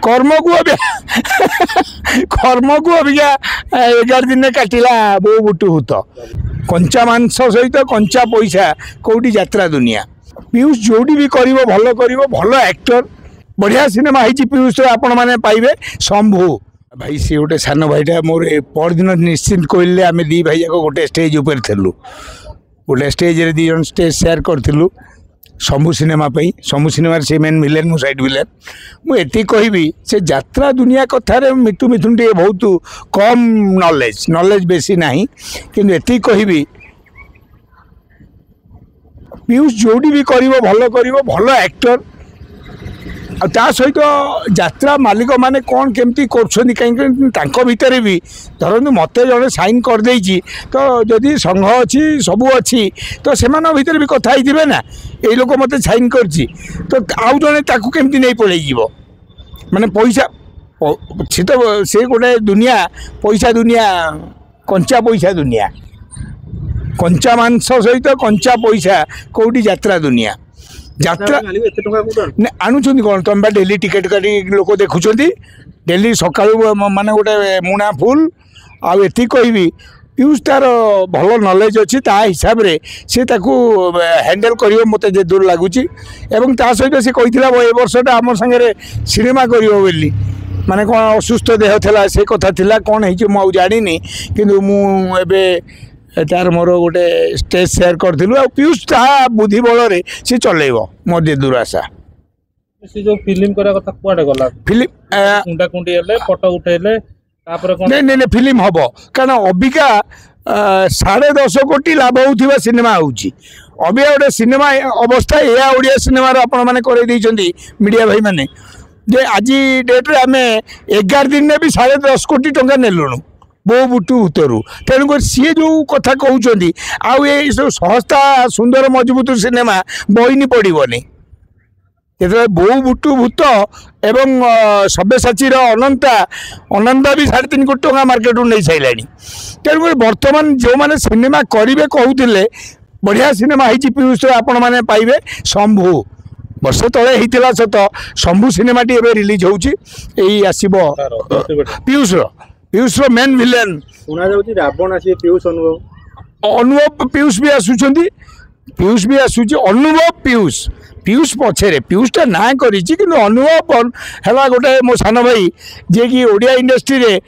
कर्म को अभी कर्म को अभिज्ञा 11 दिन काटिला बो बुटू भूत कंचा मांस सहित कंचा पैसा कौटी यात्रा दुनिया पीयूष जोड़ी भी करिवो भल करिवो भल एक्टर बढ़िया सिनेमा है पीयूष आपण मैंने पाइबे शंभु भाई सी गोटे सान भाईटा मोर परदिन निश्चिंत कहले आम दी भाई जाक गोटे स्टेज उपर थिलु गोटे स्टेज रे दी जन स्टेज शेयर करथिलु शंभु सिनेमा शंभु सिनेमा से मेन विलेन मु साइड विलेन मुझे कहबी से यात्रा दुनिया कथार मिठू मिथुन टे बहुत कम नॉलेज बेसी नहीं किंतु एति कहबी पीयूष जोड़ी भी करिवो भल एक्टर आ सहित यात्रा मालिक माने कौन केमती कहीं भितर भी धरतु मत जड़े साइन कर देछि तो जदि संघ अच्छी सबू अच्छी तो से भितर भी कथा ही ना ये लोक मत साइन कर तो आउ जड़े केमती नहीं पलि माने पैसा सी तो से गोटे दुनिया पैसा दुनिया कंचा पैसा दुनिया कंचा मांस सहित कंचा पैसा कौटी यात्रा दुनिया यात्रा आणुंट कौन तुम डेली टिकेट काटी लोक देखुं डेली सका माने गोटे मुणा फुल आती कहबी पीयूष तार भल नॉलेज अच्छी ता हिसाब रे से ताकू हैंडल कर मत दूर लगुच सहित से कही ए वर्षटा आम सागे सिनेमा कर माने कौन असुस्थ देह था से कथा थिला कौन है जानी किंतु मुझे तार मोर गोटे स्टेज शेयर करूँ आ पीयूष ता बुद्धि बल सी चलेब मोर जे दुराशा से जो फिल्म करा कथा कुआडे गला फिल्म कुंडा कुंडी हेले फोटो उठेले तापर कोन नहीं फिल्म हबो कारण अबिका 10.5 कोटी लाभ होउथिबा सिनेमा होउची अबिया गोटे सिनेमा अवस्था या ओडिया सिनेमा आपण माने करे दैचंदी मीडिया भाई माने जे आज डेट रे हमें 11 दिन में भी 10.5 कोटी टंका नेलुनु बो बुटू भूतरू तेणुक सी जो कथा कहते आउ ये सब सहस्ता सुंदर मजबूत सिनेमा बहिनी पड़ोनी जो बो बुटू भूत एवं सब्यसाचीर अनंता भी 3.5 कोटी टंका मार्केट नहीं सारा तेणुक बर्तमान जो मैंने सिनेमा करेंगे कहते बढ़िया सिनेमा है पीयूष आपण मैंने पाइबे शंभु वर्ष तले होता सत शंभु सिनेमा टी रिलीज होगी आसब पीयूष मेन विलेन सुना जाउची रावण आसी पीयूष अनुभव पीयूष भी आसुची अनुभव पीयूष पछे पीयूषटा ना करी अनुभव है गोटे मो सान भाई जे कि ओडिया इंडस्ट्री रे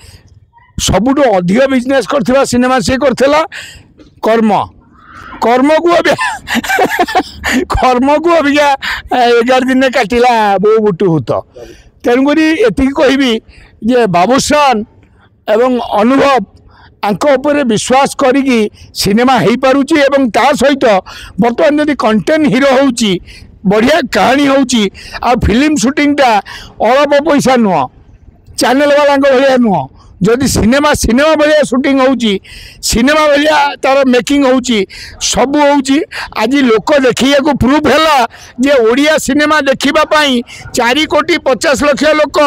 सबुठ अधिक बिजनेस करथिबा सिनेमा से करथिला कर्म को अभी कर्म को अभी 11 दिन काटिला बो बुटू भूत तेणुक एति कहबी जे बाबूशान एवं अनुभव आंक उपरे विश्वास करिकी सिनेमा हो पारुची एवं ता सहित बर्तमान जदि कंटेंट हीरो होउची बढ़िया कहानी होउची आ फिल्म शूटिंगटा अल्प पैसा नुह चैनल वाला भाया नुह जदि सिनेमा भाया शूटिंग होउची सिनेमा भाया तार मेकिंग होउची सब होउची आज लोक देखिया को प्रूफ है जे ओडिया सिनेमा देखिबा पई 4 कोटी 50 लाख लोक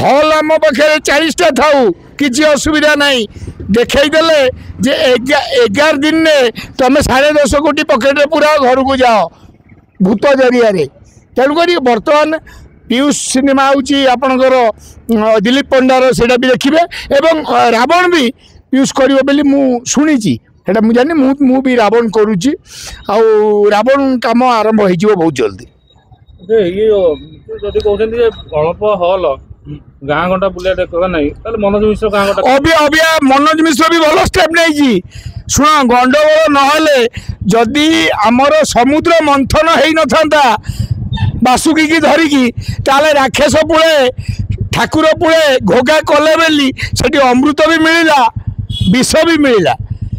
हॉल आम पाखे 40टा थाउ किसी असुविधा नहीं देखईदे जे 11 दिन में तुम 10.5 कोटी पकेट पूरा घर को जाओ भूत जरिया तेणुक बर्तमान पीयूष सिनेमा आपणकर दिलीप पंडार से भी देखिए एवं रावण भी पीयूष कर शुणी सेटा मुझे जानी मु भी रावण करुच्ची रावण काम आरंभ हो बहुत जल्दी अल्प हॉल गाँ घंटा बुलिया देखा नहीं मनोज मिश्र गाँ घंटा अभी मनोज मिश्र भी भल स्टेप नहीं शुण गंडगोल नहले जदि आमर समुद्र मंथन हो न बासुकी की धरिकी ताले राक्षस पुले ठाकुर पुले घोगा कले बेली सेठी अमृत भी मिलला विष भी मिलला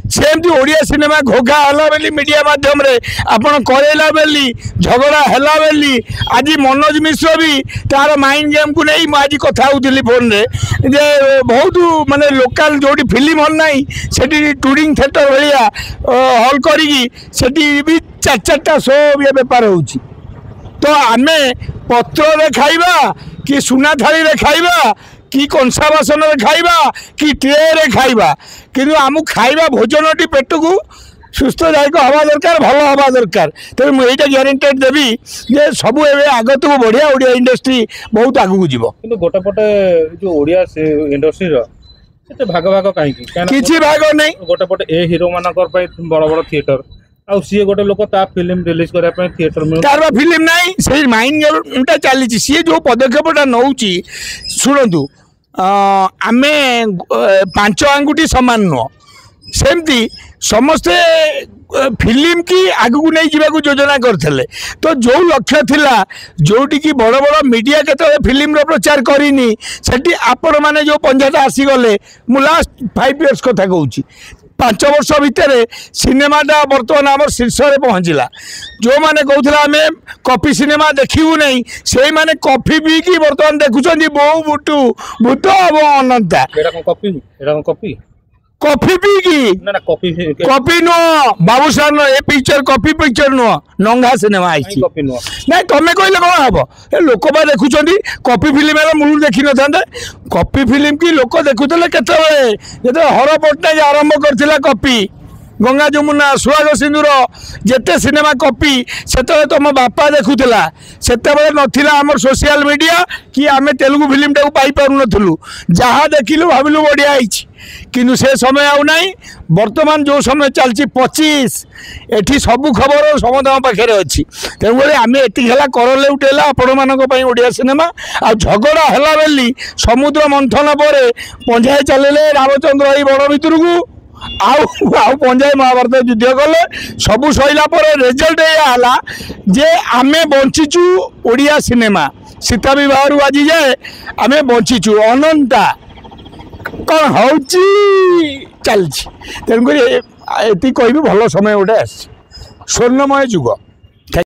सेमती ओडिया सिनेमा घोगा हला बेली मीडिया माध्यम रे आपण करेला बेली झगड़ा हला बेली आज मनोज मिश्र भी तार माइंड गेम को नहीं आज कथा होती फोन रे जे बहुत माने लोकल जोटी फिल्म हल नहीं सेठी टूरिंग थिएटर भलिया हॉल करी सेठी भी 4-4टा शो ये बेपार होउची तो आमे पत्र रे खाइबा कि सुना थाली रे खाइबा कि कंसा बासन रे खाइबा कि ट्रे रे खाइबा किंतु आम खाइबा भोजन टी पेट को ସୁସ୍ଥଦାୟକ ହେବା ଦରକାର, ଭଲ ହେବା ଦରକାର। ତେଣୁ ମୁଁ ଏଇଟା ଗ୍ୟାରେଣ୍ଟେଡ୍ ଦେବି ଯେ ସବୁ ଏବେ ଆଗକୁ ବଢ଼ିଆ, ଓଡ଼ିଆ ଇଣ୍ଡଷ୍ଟ୍ରି ବହୁତ ଆଗକୁ ଯିବ। କିନ୍ତୁ ଗୋଟେ ପଟେ ଯୋଉ ଓଡ଼ିଆ ଇଣ୍ଡଷ୍ଟ୍ରିର ଏତେ ଭାଗ ଭାଗ କାହିଁକି? କିଛି ଭାଗ ନାହିଁ। ଗୋଟେ ପଟେ ଏ ହିରୋ ମାନଙ୍କର ପାଇଁ ବଡ଼ ବଡ଼ ଥିଏଟର, ଆଉ ସିଏ ଗୋଟେ ଲୋକ ତା ଫିଲ୍ମ ରିଲିଜ କରିବା ପାଇଁ ଥିଏଟର ମିଳୁନି। ତାର ଫିଲ୍ମ ନାହିଁ, ସେଇ ମାଇଣ୍ଡଟା ଚାଲିଛି। ସିଏ ଯୋଉ ପଦକ୍ଷେପଟା ନେଉଛି, ଶୁଣନ୍ତୁ, ଆମେ 5 ଆଙ୍ଗୁଠି ସମାନ ନୁହଁ। ସେମିତି ସମସ୍ତେ ଫିଲ୍ମ କି ଆଗକୁ ନେଇ ଯିବାକୁ ଯୋଜନା କରିଥିଲେ। ତ ଯେଉଁ ଲକ୍ଷ୍ୟ ଥିଲା, ଯେଉଁଠିକି ବଡ଼ ବଡ଼ ମିଡ଼ିଆ କେତେବେଳେ ଫିଲ୍ମର ପ୍ରଚାର କରିନି, ସେଠି ଆପଣମାନେ ଯେଉଁ ପଞ୍ଜାଟା ଆସିଗଲେ, ମୁଁ ଲାଷ୍ଟ 5 years କଥା କହୁଛି, 5 ବର୍ଷ ଭିତରେ ସିନେମାଟା ବର୍ତ୍ତମାନ ଆମର ଶୀର୍ଷରେ ପହଞ୍ଚିଲା। ଯେଉଁମାନେ କହୁଥିଲେ ଆମେ କପି ସିନେମା ଦେଖିବୁ ନାହିଁ, ସେଇମାନେ କଫି ପିଇକି ବର୍ତ୍ତମାନ ଦେଖୁଛନ୍ତି ବୋଉ ବୁଟୁ ଭୂତ ଏବଂ ଅନନ୍ତା। ଏଇଟା କ'ଣ କପି? ଏଇଟା କ'ଣ କପି? କଫି ପିଇକି? ନା କପି କପି ନୁହଁ ବାବୁସାର, ଏ ପିକ୍ଚର କପି ପିକ୍ଚର ନୁହଁ, ନଙ୍ଗା ସିନେମା ଆସିଛି। କପି ନୁହଁ। ନାଇଁ ତମେ କହିଲେ କ'ଣ ହବ? ଏ ଲୋକ ବା ଦେଖୁଛନ୍ତି। କପି ଫିଲ୍ମ ହେଲେ ମୂଳରୁ ଦେଖିନଥାନ୍ତେ। କପି ଫିଲ୍ମ କି ଲୋକ ଦେଖୁଥିଲେ କେତେବେଳେ? ଯେତେବେଳେ ହର ପଟ୍ଟନାୟକ ଆରମ୍ଭ କରିଥିଲା କପି, ଗଙ୍ଗା ଯମୁନା, ସୁହାଗ ସିନ୍ଦୁର, ଯେତେ ସିନେମା କପି, ସେତେବେଳେ ତମ ବାପା ଦେଖୁଥିଲା। ସେତେବେଳେ ନଥିଲା ଆମର ସୋସିଆଲ ମିଡ଼ିଆ କି ଆମେ ତେଲୁଗୁ ଫିଲ୍ମଟାକୁ ପାଇପାରୁନଥିଲୁ। ଯାହା ଦେଖିଲୁ ଭାବିଲୁ ବଢ଼ିଆ ହେଇଛି, କିନ୍ତୁ ସେ ସମୟ ଆଉ ନାହିଁ। ବର୍ତ୍ତମାନ ଯେଉଁ ସମୟ ଚାଲିଛି 25, ଏଠି ସବୁ ଖବର ସମସ୍ତଙ୍କ ପାଖରେ ଅଛି। ତେଣୁକରି ଆମେ ଏତିକି ହେଲା କରଲେ ଉଠେଇଲା ଆପଣମାନଙ୍କ ପାଇଁ ଓଡ଼ିଆ ସିନେମା। ଆଉ ଝଗଡ଼ା ହେଲା ବୋଲି ସମୁଦ୍ର ମନ୍ଥନ ପରେ ପଞ୍ଝାଏ ଚାଲିଲେ ରାମଚନ୍ଦ୍ର ଏଇ ବଡ଼ ଭିତରକୁ, ଆଉ ପଞ୍ଜାଏ ମହାଭାରତ ଯୁଦ୍ଧ କଲେ। ସବୁ ସରିଲା ପରେ ରେଜଲ୍ଟ ଏଇଆ ହେଲା ଯେ ଆମେ ବଞ୍ଚିଛୁ ଓଡ଼ିଆ ସିନେମା। ସୀତା ବିବାହରୁ ଆଜି ଯାଏ ଆମେ ବଞ୍ଚିଛୁ। ଅନନ୍ତା କ'ଣ ହେଉଛି ଚାଲିଛି। ତେଣୁକରି ଏତିକି କହିବି, ଭଲ ସମୟ ଗୋଟେ ଆସିଛି, ସ୍ୱର୍ଣ୍ଣମୟ ଯୁଗ।